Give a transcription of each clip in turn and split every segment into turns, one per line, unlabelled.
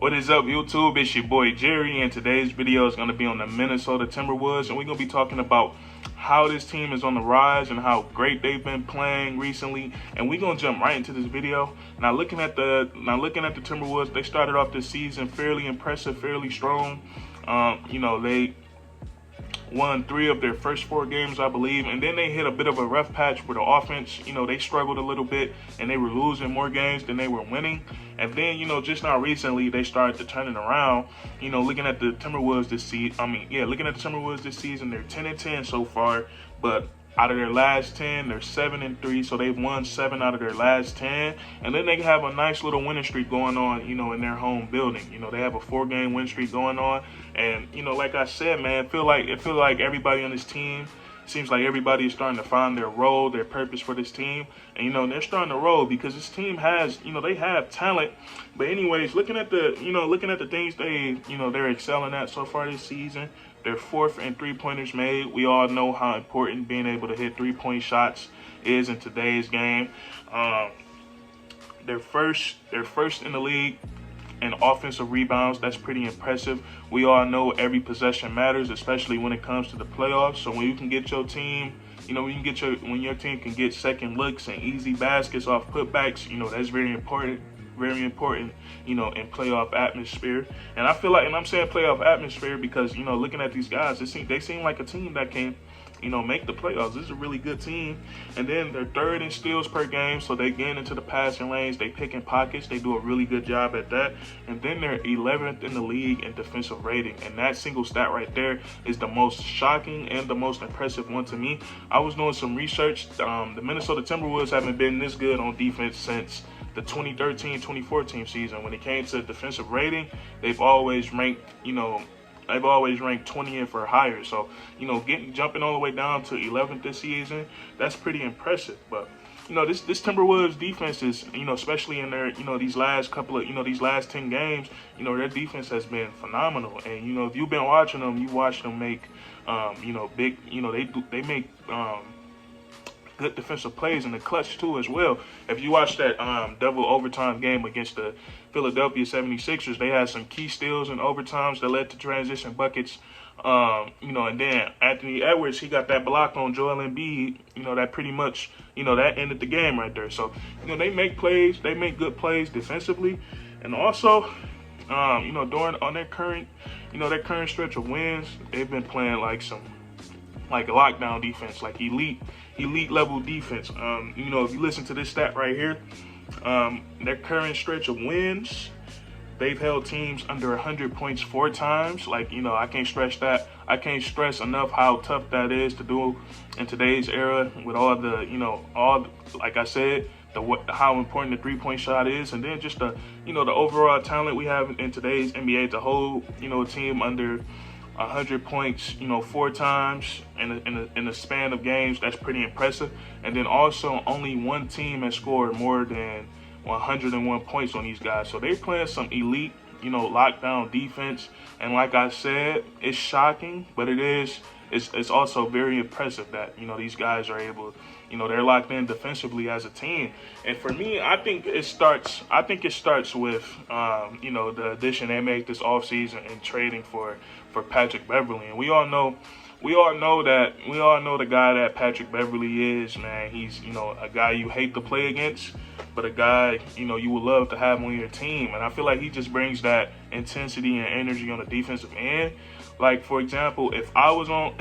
What is up, YouTube? It's your boy Jerry, and today's video is going to be on the Minnesota Timberwolves, and we're going to be talking about how this team is on the rise and how great they've been playing recently. And we're going to jump right into this video. Now, looking at the Timberwolves, they started off this season fairly impressive, fairly strong. They won 3 of their first 4 games, I believe, and then they hit a bit of a rough patch with the offense. They struggled a little bit, and they were losing more games than they were winning. And then, just now recently, they started to turn it around. Looking at the Timberwolves this season, they're 10-10 so far, but out of their last 10, they're 7-3, so they've won 7 out of their last 10. And then they have a nice little winning streak going on, in their home building. They have a 4-game win streak going on. And, like I said, man, it feels like everybody on this team, seems like everybody is starting to find their role, their purpose for this team. And, they're starting to roll because this team has, they have talent. But anyways, looking at the things they're excelling at so far this season, they're 4th in 3-pointers made. We all know how important being able to hit 3-point shots is in today's game. They're first in the league in offensive rebounds. That's pretty impressive. We all know every possession matters, especially when it comes to the playoffs. So when you can get your team, when your team can get second looks and easy baskets off putbacks, that's very important. Very important, in playoff atmosphere. And I feel like, and I'm saying playoff atmosphere because, looking at these guys, they seem like a team that can, make the playoffs. This is a really good team. And then they're 3rd in steals per game, so they get into the passing lanes. They pick in pockets. They do a really good job at that. And then they're 11th in the league in defensive rating. And that single stat right there is the most shocking and the most impressive one to me. I was doing some research. The Minnesota Timberwolves haven't been this good on defense since the 2013-2014 season. When it came to defensive rating, they've always ranked 20th or higher. So, jumping all the way down to 11th this season, that's pretty impressive. But, this Timberwolves defense is, especially in their, these last 10 games, their defense has been phenomenal. And, if you've been watching them, you watch them make, they make, good defensive plays in the clutch too as well. If you watch that double overtime game against the Philadelphia 76ers, they had some key steals in overtimes that led to transition buckets. And then Anthony Edwards, he got that block on Joel Embiid, that pretty much, that ended the game right there. So, they make plays, they make good plays defensively. And also, during their current stretch of wins, they've been playing like lockdown defense, like elite level defense. If you listen to this stat right here, their current stretch of wins, they've held teams under 100 points 4 times. I can't stress enough how tough that is to do in today's era with all the, like I said, how important the 3-point shot is, and then just the overall talent we have in today's NBA to hold, a team under 100 points, 4 times in a span of games. That's pretty impressive. And then also only one team has scored more than 101 points on these guys. So they're playing some elite, lockdown defense. And like I said, it's shocking, but it's also very impressive that, these guys are able, they're locked in defensively as a team. And for me, I think it starts with, the addition they make this offseason and trading for Patrick Beverley. And we all know the guy that Patrick Beverley is, man. He's, a guy you hate to play against, but a guy, you would love to have on your team. And I feel like he just brings that intensity and energy on the defensive end. Like, for example, if I was at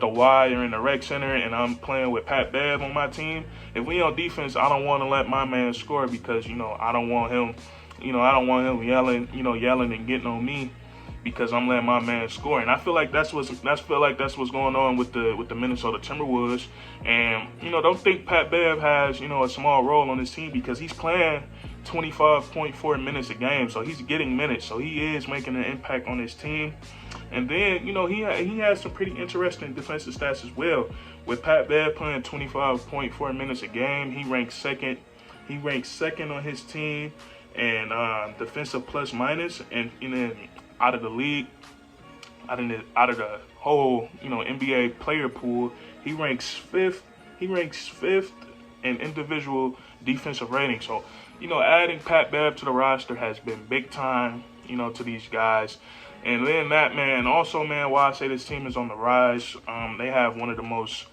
the Y or in the rec center and I'm playing with Pat Bev on my team, if we on defense, I don't want to let my man score because, I don't want him yelling and getting on me because I'm letting my man score. And I feel like that's what's going on with the Minnesota Timberwolves. And, don't think Pat Bev has, a small role on this team because he's playing 25.4 minutes a game. So he's getting minutes. So he is making an impact on his team. And then, he has some pretty interesting defensive stats as well. With Pat Bev playing 25.4 minutes a game, he ranks second on his team and defensive plus minus, and then out of the league, out of the whole NBA player pool, he ranks fifth in individual defensive rating. So, adding Pat Bev to the roster has been big time, to these guys. And then that, man, also, man, why I say this team is on the rise, they have one of the most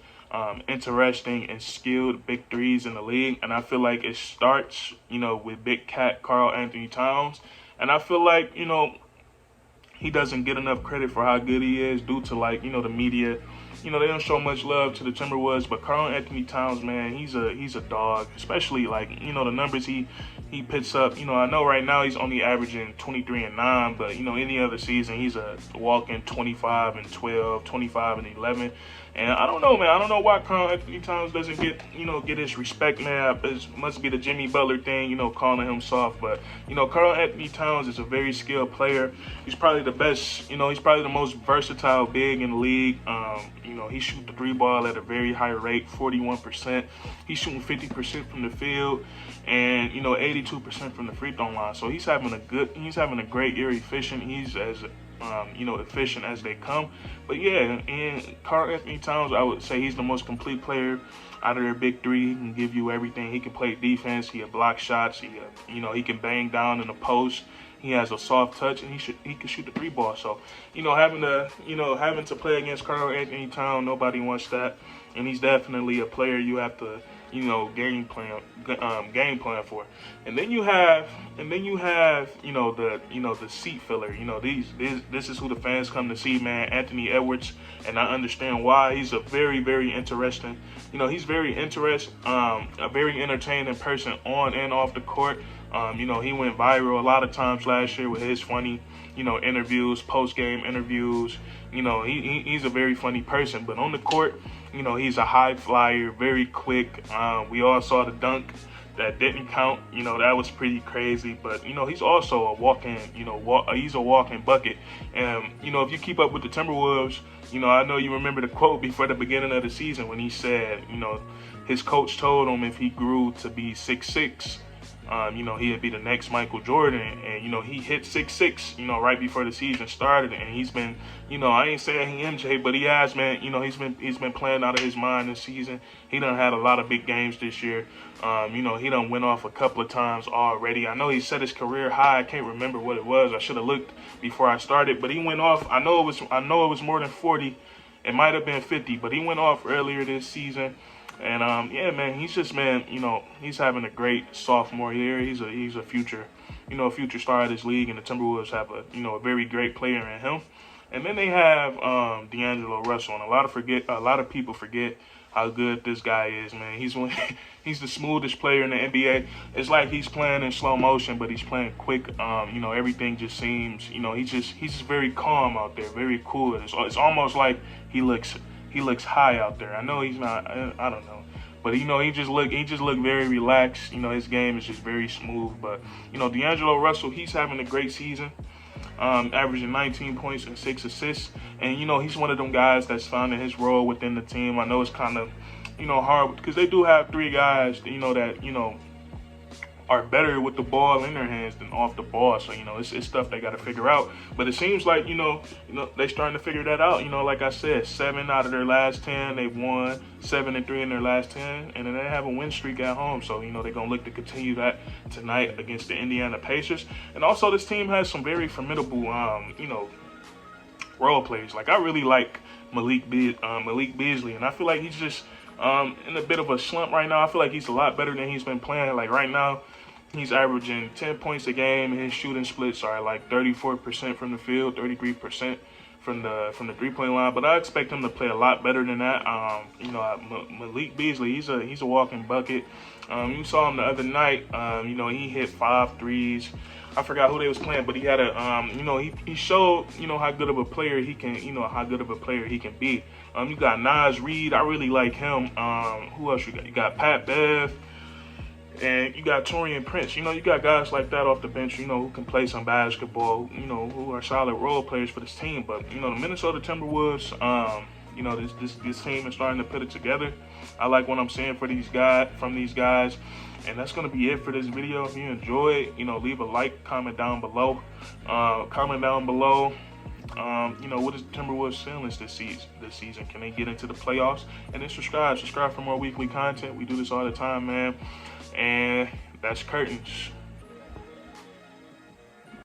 interesting and skilled big threes in the league. And I feel like it starts, with Big Cat Karl Anthony Towns. And I feel like, he doesn't get enough credit for how good he is due to, like, the media. They don't show much love to the Timberwolves, but Karl Anthony Towns, man, he's a dog. Especially, like, the numbers he puts up. I know right now he's only averaging 23-9, but any other season he's a walking 25-12, 25-11. And I don't know, man. I don't know why Karl Anthony Towns doesn't get his respect, man. It must be the Jimmy Butler thing, calling him soft. But, Karl Anthony Towns is a very skilled player. He's probably the best, he's probably the most versatile big in the league. He shoots the three ball at a very high rate, 41%. He's shooting 50% from the field and, 82% from the free throw line. So he's having a great year, efficient. He's as efficient as they come. But yeah, and Karl Anthony Towns, I would say he's the most complete player out of their big three. He can give you everything. He can play defense. He can block shots. He can bang down in the post. He has a soft touch, and he can shoot the three ball. So, having to play against Karl Anthony Towns, nobody wants that. And he's definitely a player you have to, game plan for. And then you have, the seat filler. This is who the fans come to see, man. Anthony Edwards, and I understand why. He's a very, very interesting. He's very interesting, a very entertaining person on and off the court. He went viral a lot of times last year with his funny, interviews, post-game interviews. He's a very funny person. But on the court, he's a high flyer, very quick. We all saw the dunk that didn't count. That was pretty crazy. But, he's also a walking, he's a walking bucket. And, if you keep up with the Timberwolves, I know you remember the quote before the beginning of the season when he said, his coach told him if he grew to be 6'6", he'd be the next Michael Jordan. And, he hit 6'6", right before the season started. And he's been, I ain't saying he MJ, but he has, man, he's been playing out of his mind this season. He done had a lot of big games this year. He done went off a couple of times already. I know he set his career high. I can't remember what it was. I should have looked before I started, but he went off. I know it was more than 40. It might have been 50, but he went off earlier this season. And yeah, man, he's just, man, he's having a great sophomore year. He's a future, future star of this league, and the Timberwolves have a very great player in him. And then they have DAngelo Russell, and a lot of people forget how good this guy is, man. He's the smoothest player in the NBA. It's like he's playing in slow motion, but he's playing quick. Everything just seems, he's just very calm out there, very cool. It's almost like he looks high out there. I know he's not. I don't know, but he just look very relaxed. His game is just very smooth. But DAngelo Russell, he's having a great season, averaging 19 points and 6 assists. And he's one of them guys that's finding his role within the team. I know it's kind of hard because they do have three guys that are better with the ball in their hands than off the ball. So, it's stuff they got to figure out. But it seems like, they starting to figure that out. Like I said, 7 out of their last 10, they've won 7-3 in their last 10. And then they have a win streak at home. So, they're going to look to continue that tonight against the Indiana Pacers. And also this team has some very formidable, role players. Like, I really like Malik Beasley. And I feel like he's just in a bit of a slump right now. I feel like he's a lot better than he's been playing. Like, right now, he's averaging 10 points a game, and his shooting splits are like 34% from the field, 33% from the three-point line. But I expect him to play a lot better than that. Malik Beasley, he's a walking bucket. You saw him the other night. He hit 5 threes. I forgot who they was playing, but he had he showed how good of a player he can be. You got Naz Reid. I really like him. Who else you got? You got Pat Bev. And you got Taurean Prince. You got guys like that off the bench, who can play some basketball, who are solid role players for this team. But, the Minnesota Timberwolves, this team is starting to put it together. I like what I'm seeing from these guys. And that's going to be it for this video. If you enjoyed, leave a like, comment down below. What is the Timberwolves ceilings this season? Can they get into the playoffs? And then subscribe for more weekly content. We do this all the time, man. And that's curtains.